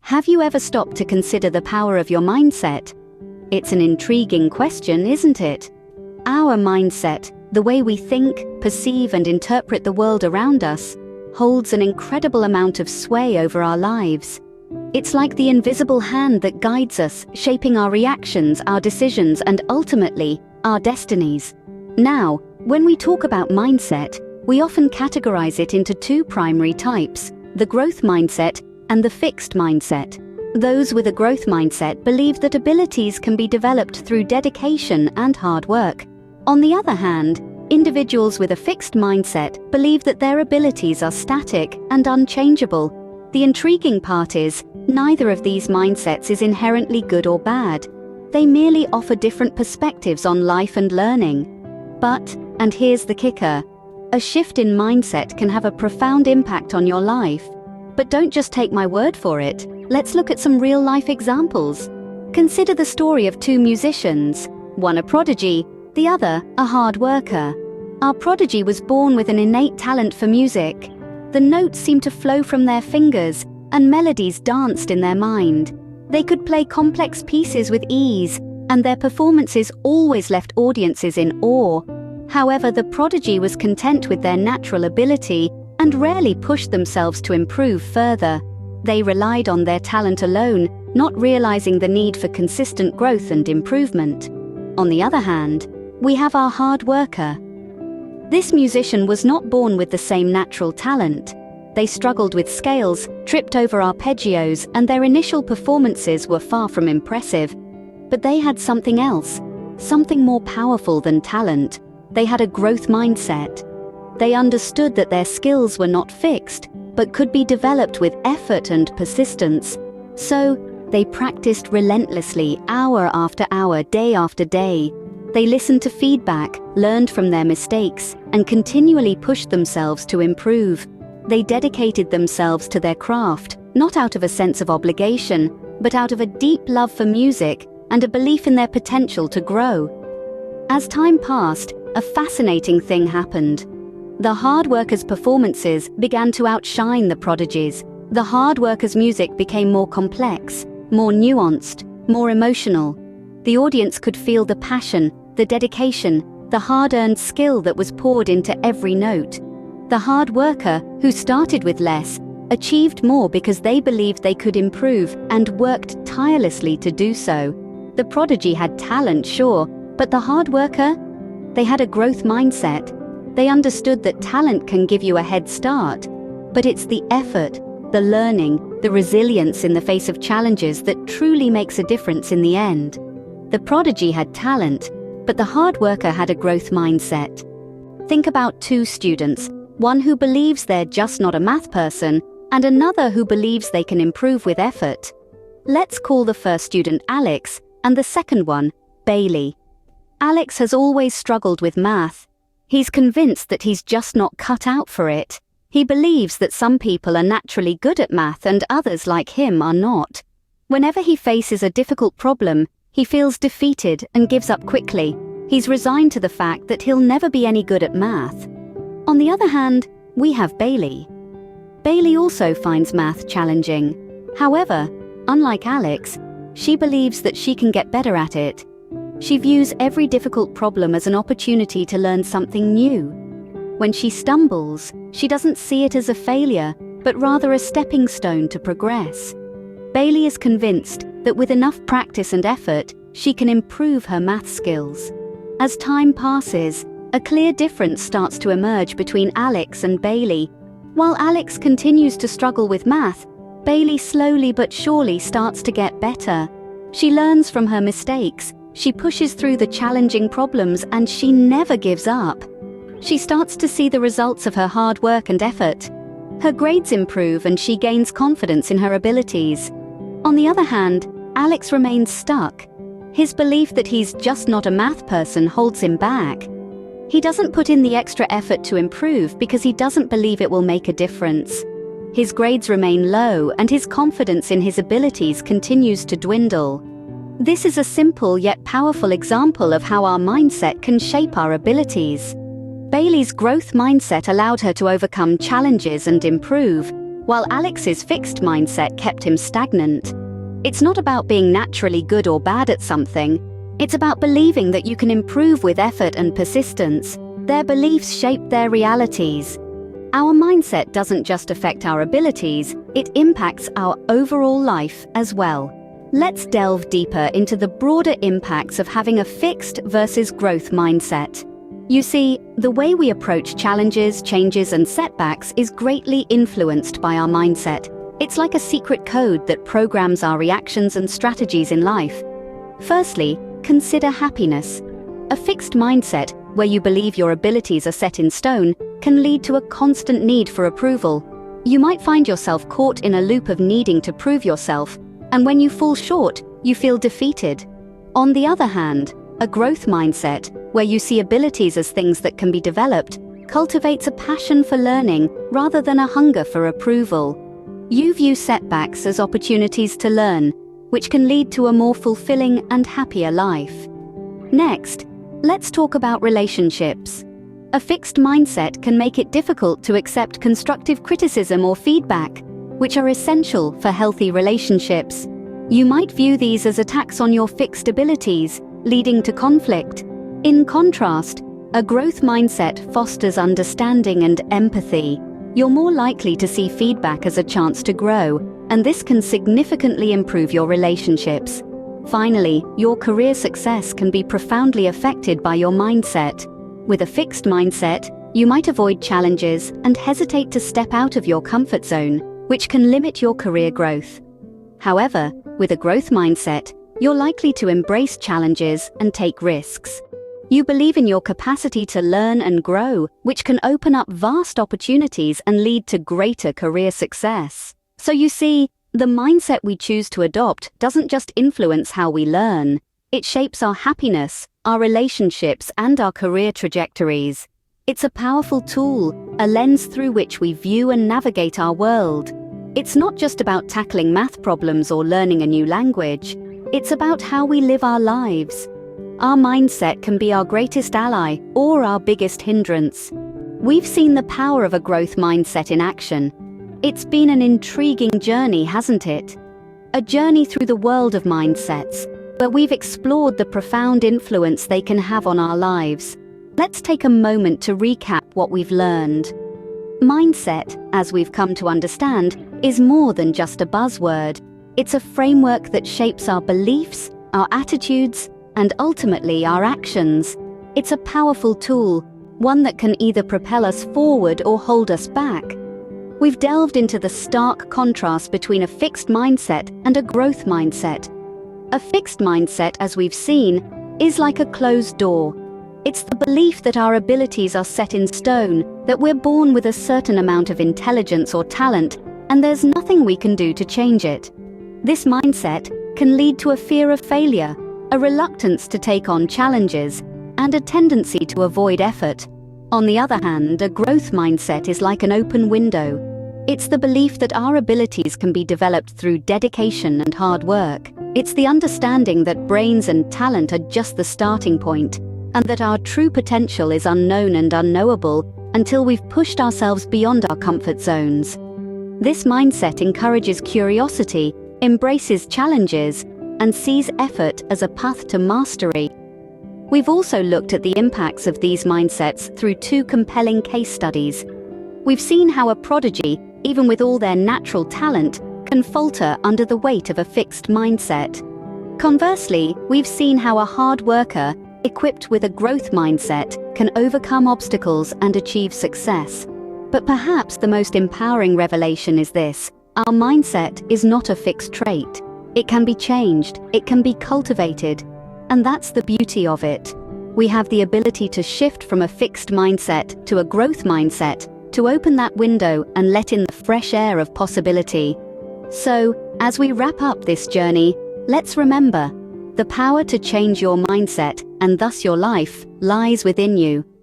Have you ever stopped to consider the power of your mindset? It's an intriguing question, isn't it? Our mindset, the way we think, perceive, and interpret the world around us, holds an incredible amount of sway over our lives. It's like the invisible hand that guides us, shaping our reactions, our decisions, and ultimately, our destinies. Now, when we talk about mindset, we often categorize it into two primary types: the growth mindset and the fixed mindset. Those with a growth mindset believe that abilities can be developed through dedication and hard work. On the other hand, individuals with a fixed mindset believe that their abilities are static and unchangeable. The intriguing part is, neither of these mindsets is inherently good or bad. They merely offer different perspectives on life and learning. But, and here's the kicker, a shift in mindset can have a profound impact on your life. But don't just take my word for it. Let's look at some real-life examples. Consider the story of two musicians, one a prodigy, the other a hard worker. Our prodigy was born with an innate talent for music. The notes seemed to flow from their fingers, and melodies danced in their mind. They could play complex pieces with ease, and their performances always left audiences in awe. However, the prodigy was content with their natural ability and rarely pushed themselves to improve further. They relied on their talent alone, not realizing the need for consistent growth and improvement. On the other hand, we have our hard worker. This musician was not born with the same natural talent. They struggled with scales, tripped over arpeggios, and their initial performances were far from impressive. But they had something else, something more powerful than talent. They had a growth mindset. They understood that their skills were not fixed, but could be developed with effort and persistence. So, they practiced relentlessly, hour after hour, day after day. They listened to feedback, learned from their mistakes, and continually pushed themselves to improve. They dedicated themselves to their craft, not out of a sense of obligation, but out of a deep love for music and a belief in their potential to grow. As time passed, a fascinating thing happened. The hard workers' performances began to outshine the prodigies. The hard workers' music became more complex, more nuanced, more emotional. The audience could feel the passion, the dedication, the hard-earned skill that was poured into every note. The hard worker, who started with less, achieved more because they believed they could improve and worked tirelessly to do so. The prodigy had talent, sure, but the hard worker? They had a growth mindset. They understood that talent can give you a head start, but it's the effort, the learning, the resilience in the face of challenges that truly makes a difference in the end. The prodigy had talent, but the hard worker had a growth mindset. Think about two students, one who believes they're just not a math person, and another who believes they can improve with effort. Let's call the first student Alex, and the second one, Bailey. Alex has always struggled with math. He's convinced that he's just not cut out for it. He believes that some people are naturally good at math and others like him are not. Whenever he faces a difficult problem, he feels defeated and gives up quickly. He's resigned to the fact that he'll never be any good at math. On the other hand, we have Bailey. Bailey also finds math challenging. However, unlike Alex, she believes that she can get better at it. She views every difficult problem as an opportunity to learn something new. When she stumbles, she doesn't see it as a failure, but rather a stepping stone to progress. Bailey is convinced that with enough practice and effort, she can improve her math skills. As time passes, a clear difference starts to emerge between Alex and Bailey. While Alex continues to struggle with math, Bailey slowly but surely starts to get better. She learns from her mistakes. She pushes through the challenging problems and she never gives up. She starts to see the results of her hard work and effort. Her grades improve and she gains confidence in her abilities. On the other hand, Alex remains stuck. His belief that he's just not a math person holds him back. He doesn't put in the extra effort to improve because he doesn't believe it will make a difference. His grades remain low and his confidence in his abilities continues to dwindle. This is a simple yet powerful example of how our mindset can shape our abilities. Bailey's growth mindset allowed her to overcome challenges and improve, while Alex's fixed mindset kept him stagnant. It's not about being naturally good or bad at something. It's about believing that you can improve with effort and persistence. Their beliefs shape their realities. Our mindset doesn't just affect our abilities, it impacts our overall life as well. Let's delve deeper into the broader impacts of having a fixed versus growth mindset. You see, the way we approach challenges, changes, and setbacks is greatly influenced by our mindset. It's like a secret code that programs our reactions and strategies in life. Firstly, consider happiness. A fixed mindset, where you believe your abilities are set in stone, can lead to a constant need for approval. You might find yourself caught in a loop of needing to prove yourself, and when you fall short, you feel defeated. On the other hand, a growth mindset, where you see abilities as things that can be developed, cultivates a passion for learning rather than a hunger for approval. You view setbacks as opportunities to learn, which can lead to a more fulfilling and happier life. Next, let's talk about relationships. A fixed mindset can make it difficult to accept constructive criticism or feedback, which are essential for healthy relationships. You might view these as attacks on your fixed abilities, leading to conflict. In contrast, a growth mindset fosters understanding and empathy. You're more likely to see feedback as a chance to grow, and this can significantly improve your relationships. Finally, your career success can be profoundly affected by your mindset. With a fixed mindset, you might avoid challenges and hesitate to step out of your comfort zone, which can limit your career growth. However, with a growth mindset, you're likely to embrace challenges and take risks. You believe in your capacity to learn and grow, which can open up vast opportunities and lead to greater career success. So you see, the mindset we choose to adopt doesn't just influence how we learn. It shapes our happiness, our relationships, and our career trajectories. It's a powerful tool, a lens through which we view and navigate our world. It's not just about tackling math problems or learning a new language. It's about how we live our lives. Our mindset can be our greatest ally or our biggest hindrance. We've seen the power of a growth mindset in action. It's been an intriguing journey, hasn't it? A journey through the world of mindsets, where we've explored the profound influence they can have on our lives. Let's take a moment to recap what we've learned. Mindset, as we've come to understand, is more than just a buzzword. It's a framework that shapes our beliefs, our attitudes, and ultimately our actions. It's a powerful tool, one that can either propel us forward or hold us back. We've delved into the stark contrast between a fixed mindset and a growth mindset. A fixed mindset, as we've seen, is like a closed door. It's the belief that our abilities are set in stone, that we're born with a certain amount of intelligence or talent, and there's nothing we can do to change it. This mindset can lead to a fear of failure, a reluctance to take on challenges, and a tendency to avoid effort. On the other hand, a growth mindset is like an open window. It's the belief that our abilities can be developed through dedication and hard work. It's the understanding that brains and talent are just the starting point, and that our true potential is unknown and unknowable until we've pushed ourselves beyond our comfort zones. This mindset encourages curiosity, embraces challenges, and sees effort as a path to mastery. We've also looked at the impacts of these mindsets through two compelling case studies. We've seen how a prodigy, even with all their natural talent, can falter under the weight of a fixed mindset. Conversely, we've seen how a hard worker, equipped with a growth mindset, can overcome obstacles and achieve success. But perhaps the most empowering revelation is this: our mindset is not a fixed trait. It can be changed, it can be cultivated, and that's the beauty of it. We have the ability to shift from a fixed mindset to a growth mindset, to open that window and let in the fresh air of possibility. So, as we wrap up this journey, let's remember, the power to change your mindset, and thus your life, lies within you.